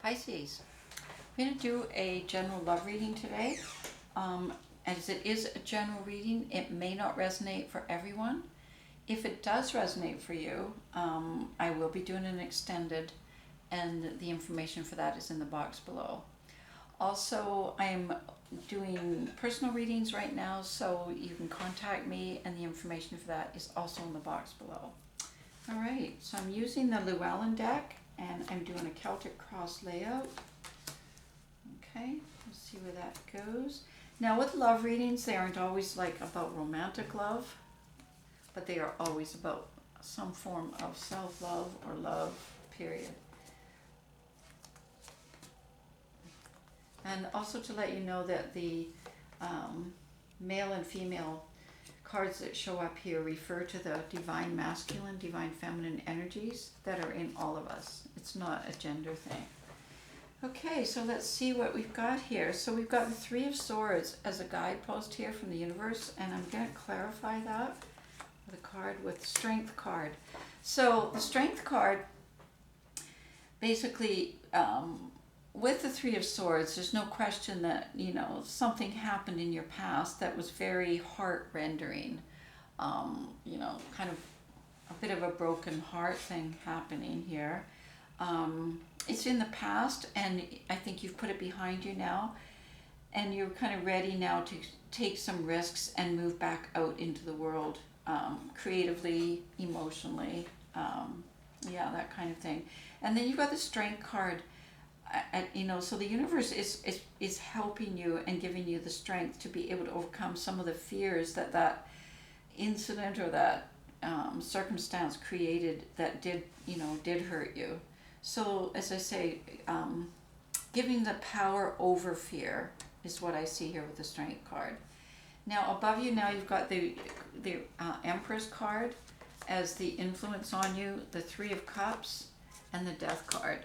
Pisces. I'm going to do a general love reading today. As it is a general reading, it may not resonate for everyone. If it does resonate for you, I will be doing an extended, and the information for that is in the box below. Also, I'm doing personal readings right now, so you can contact me, and the information for that is also in the box below. All right, so I'm using the Llewellyn deck, and I'm doing a Celtic cross layout. Okay, let's see where that goes. Now with love readings, they aren't always like about romantic love, but they are always about some form of self-love or love, period. And also to let you know that the male and female cards that show up here refer to the divine masculine, divine feminine energies that are in all of us. It's not a gender thing. Okay, so let's see what we've got here. So we've got the Three of Swords as a guidepost here from the universe, and I'm going to clarify that with a card with Strength card. So the Strength card, basically, with the Three of Swords, there's no question that, you know, something happened in your past that was very heart-rendering. You know, kind of a bit of a broken heart thing happening here. It's in the past, and I think you've put it behind you now, and you're kind of ready now to take some risks and move back out into the world, creatively, emotionally, yeah, that kind of thing. And then you've got the Strength card. You know, so the universe is helping you and giving you the strength to be able to overcome some of the fears that incident or that circumstance created that did hurt you. So as I say, giving the power over fear is what I see here with the Strength card. Now above you, now you've got the Empress card as the influence on you, the Three of Cups, and the Death card.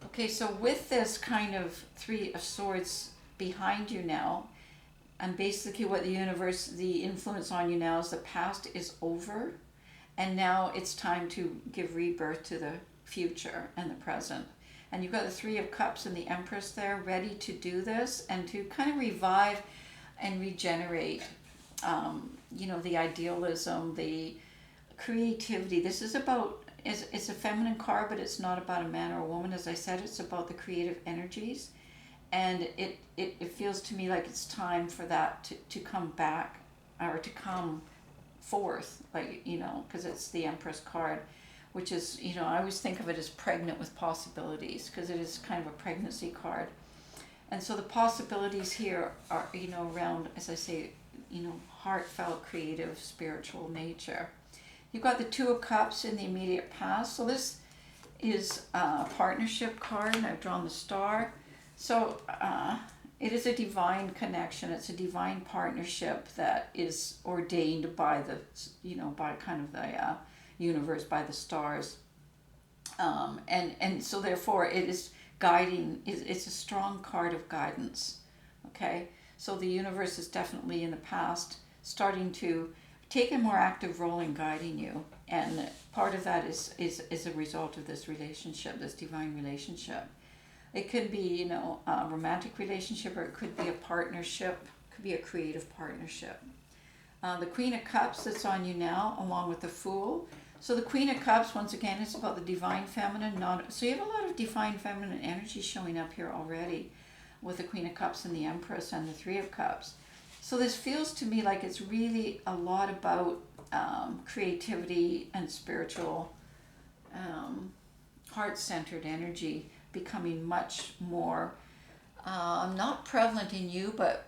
Okay, so with this kind of Three of Swords behind you now, and basically what the influence on you now is the past is over, and now it's time to give rebirth to the future and the present. And you've got the Three of Cups and the Empress there ready to do this and to kind of revive and regenerate, you know, the idealism, the creativity. This is about, it's a feminine card, but it's not about a man or a woman. As I said, it's about the creative energies. And it feels to me like it's time for that to come back, or to come forth, like, you know, because it's the Empress card, which is, you know, I always think of it as pregnant with possibilities, because it is kind of a pregnancy card. And so the possibilities here are, you know, around, as I say, you know, heartfelt, creative, spiritual nature. You've got the Two of Cups in the immediate past. So this is a partnership card, and I've drawn the star. So it is a divine connection. It's a divine partnership that is ordained by the, you know, by kind of the universe, by the stars. And so therefore it is guiding, it's a strong card of guidance. Okay, so the universe is definitely in the past starting to take a more active role in guiding you, and part of that is a result of this relationship, this divine relationship. It could be, you know, a romantic relationship, or it could be a partnership, it could be a creative partnership. The Queen of Cups that's on you now, along with the Fool. So the Queen of Cups, once again, is about the divine feminine. So you have a lot of divine feminine energy showing up here already with the Queen of Cups and the Empress and the Three of Cups. So this feels to me like it's really a lot about creativity and spiritual, heart-centered energy becoming much more, not prevalent in you, but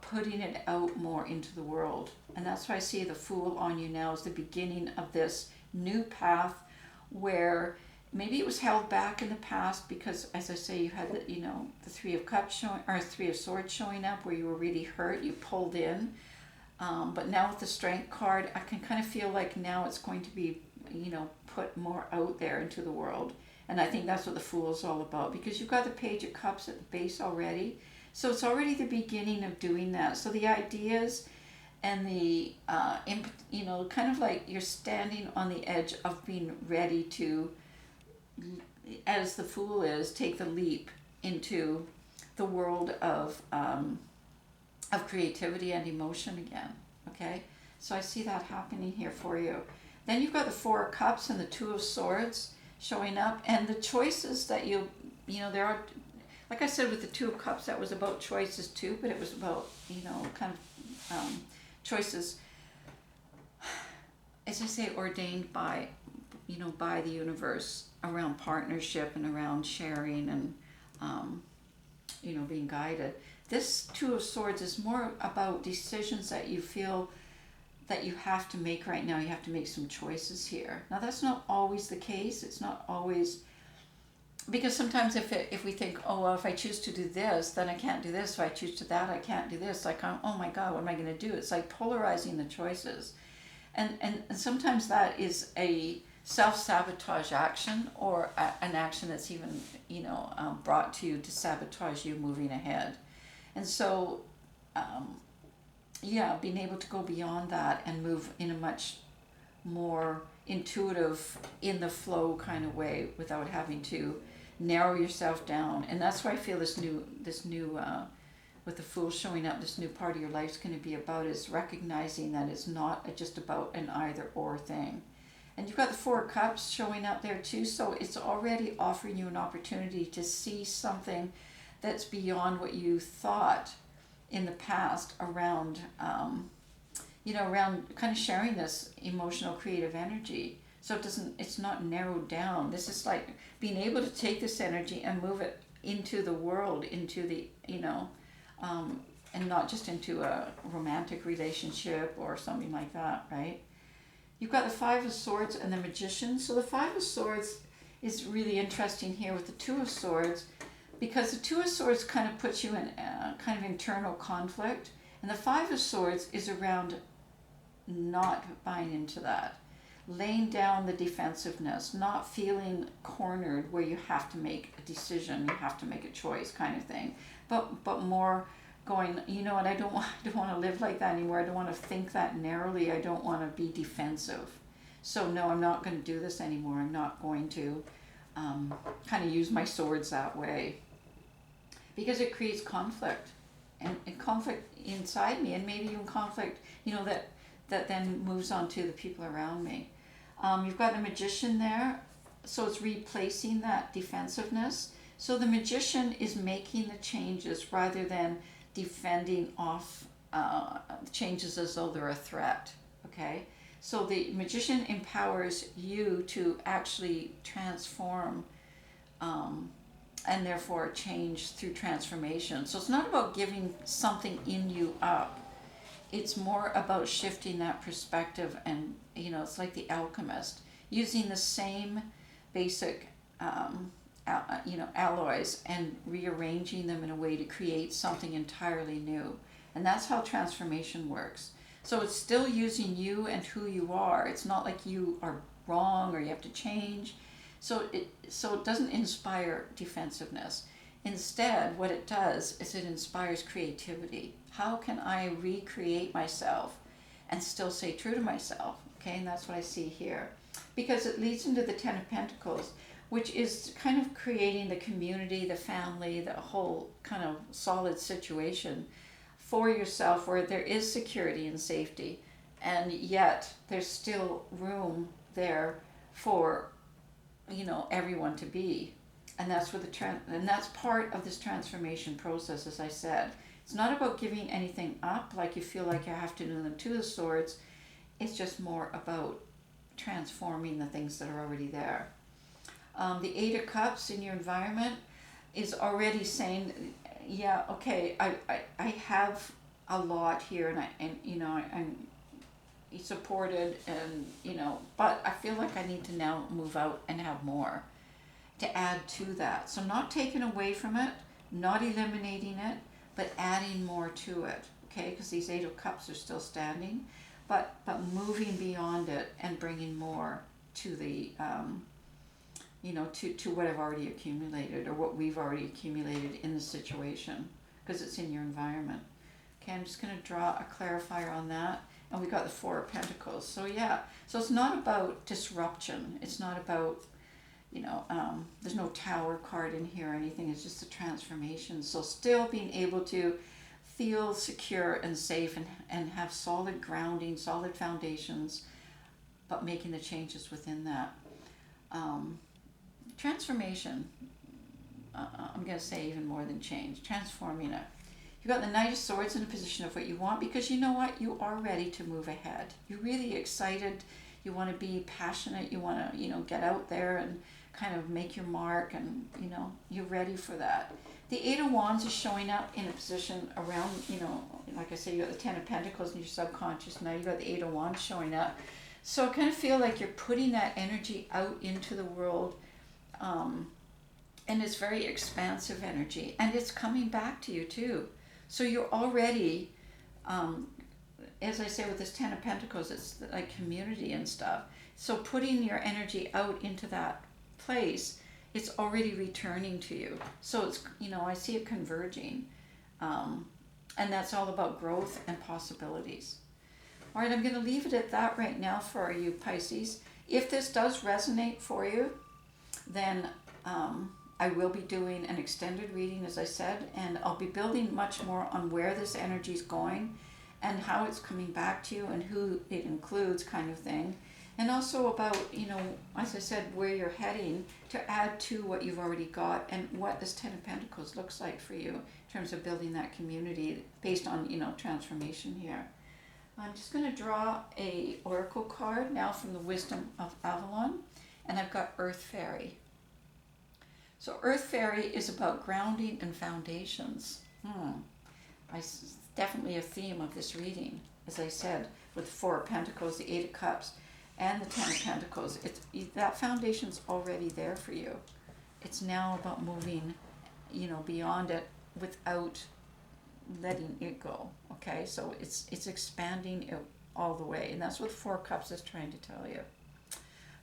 putting it out more into the world. And that's why I see the Fool on you now as the beginning of this new path, where maybe it was held back in the past because, as I say, you had the, you know, the Three of Cups showing, or Three of Swords showing up, where you were really hurt, you pulled in. But now with the Strength card, I can kind of feel like now it's going to be, you know, put more out there into the world. And I think that's what the Fool is all about, because you've got the Page of Cups at the base already. So it's already the beginning of doing that. So the ideas and the, you know, kind of like you're standing on the edge of being ready to as the Fool is, take the leap into the world of creativity and emotion again. Okay, so I see that happening here for you. Then you've got the Four of Cups and the Two of Swords showing up, and the choices that there are, like I said with the Two of Cups, that was about choices too, but it was about, kind of choices, as I say, ordained by, by the universe around partnership and around sharing and, being guided. This Two of Swords is more about decisions that you feel that you have to make right now. You have to make some choices here. Now that's not always the case. It's not always, because sometimes if we think, oh well, if I choose to do this, then I can't do this. If I choose to that, I can't do this. Like, oh my God, what am I going to do? It's like polarizing the choices, and sometimes that is a self-sabotage action, or an action that's even brought to you to sabotage you moving ahead. And so being able to go beyond that and move in a much more intuitive, in the flow kind of way, without having to narrow yourself down. And that's why I feel this new with the Fool showing up, this new part of your life is going to be about, is recognizing that it's not just about an either or thing. And you've got the Four of Cups showing up there too, so it's already offering you an opportunity to see something that's beyond what you thought in the past around, around kind of sharing this emotional, creative energy. So it's not narrowed down. This is like being able to take this energy and move it into the world, into the, and not just into a romantic relationship or something like that, right? You've got the Five of Swords and the Magician. So the Five of Swords is really interesting here with the Two of Swords, because the Two of Swords kind of puts you in kind of internal conflict, and the Five of Swords is around not buying into that, laying down the defensiveness, not feeling cornered where you have to make a decision, you have to make a choice kind of thing, but more going, and I don't want to live like that anymore. I don't want to think that narrowly. I don't want to be defensive. So no, I'm not going to do this anymore. I'm not going to kind of use my swords that way, because it creates conflict, and conflict inside me, and maybe even conflict, that then moves on to the people around me. You've got the Magician there, so it's replacing that defensiveness. So the Magician is making the changes rather than defending off changes as though they're a threat. Okay, so the Magician empowers you to actually transform, and therefore change through transformation. So it's not about giving something in you up. It's more about shifting that perspective, and it's like the alchemist using the same basic alloys and rearranging them in a way to create something entirely new. And that's how transformation works. So it's still using you and who you are. It's not like you are wrong or you have to change. So it doesn't inspire defensiveness. Instead, what it does is it inspires creativity. How can I recreate myself and still stay true to myself? Okay, and that's what I see here. Because it leads into the Ten of Pentacles, which is kind of creating the community, the family, the whole kind of solid situation for yourself where there is security and safety, and yet there's still room there for everyone to be. And that's where and that's part of this transformation process. As I said, it's not about giving anything up like you feel like you have to do the Two of Swords. It's just more about transforming the things that are already there. The Eight of Cups in your environment is already saying, yeah, okay, I have a lot here, and I'm supported, and but I feel like I need to now move out and have more to add to that. So not taking away from it, not eliminating it, but adding more to it. Okay, because these Eight of Cups are still standing, but moving beyond it and bringing more to the to what I've already accumulated, or what we've already accumulated in the situation, because it's in your environment. Okay, I'm just going to draw a clarifier on that. And we got the Four of Pentacles. So yeah, so it's not about disruption. It's not about, There's no tower card in here or anything. It's just a transformation. So still being able to feel secure and safe and have solid grounding, solid foundations, but making the changes within that. Transformation, I'm going to say even more than change, transforming it. You've got the Knight of Swords in a position of what you want, because you know what? You are ready to move ahead. You're really excited. You want to be passionate. You want to, get out there and kind of make your mark, and, you're ready for that. The Eight of Wands is showing up in a position around, like I said, you got the Ten of Pentacles in your subconscious. Now you got the Eight of Wands showing up. So I kind of feel like you're putting that energy out into the world, and it's very expansive energy, and it's coming back to you too. So you're already, as I say with this Ten of Pentacles, it's like community and stuff. So putting your energy out into that place, it's already returning to you. So it's, I see it converging. And that's all about growth and possibilities. All right, I'm going to leave it at that right now for you, Pisces. If this does resonate for you, then I will be doing an extended reading, as I said, and I'll be building much more on where this energy is going and how it's coming back to you and who it includes, kind of thing. And also about, as I said, where you're heading to add to what you've already got and what this Ten of Pentacles looks like for you in terms of building that community based on, transformation here. I'm just going to draw a oracle card now from the Wisdom of Avalon, and I've got Earth Fairy. So Earth Fairy is about grounding and foundations. Definitely a theme of this reading, as I said, with the Four of Pentacles, the Eight of Cups, and the Ten of Pentacles. That foundation's already there for you. It's now about moving, beyond it without letting it go. Okay, so it's expanding it all the way, and that's what Four Cups is trying to tell you.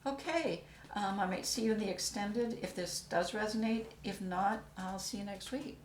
Okay, I might see you in the extended if this does resonate. If not, I'll see you next week.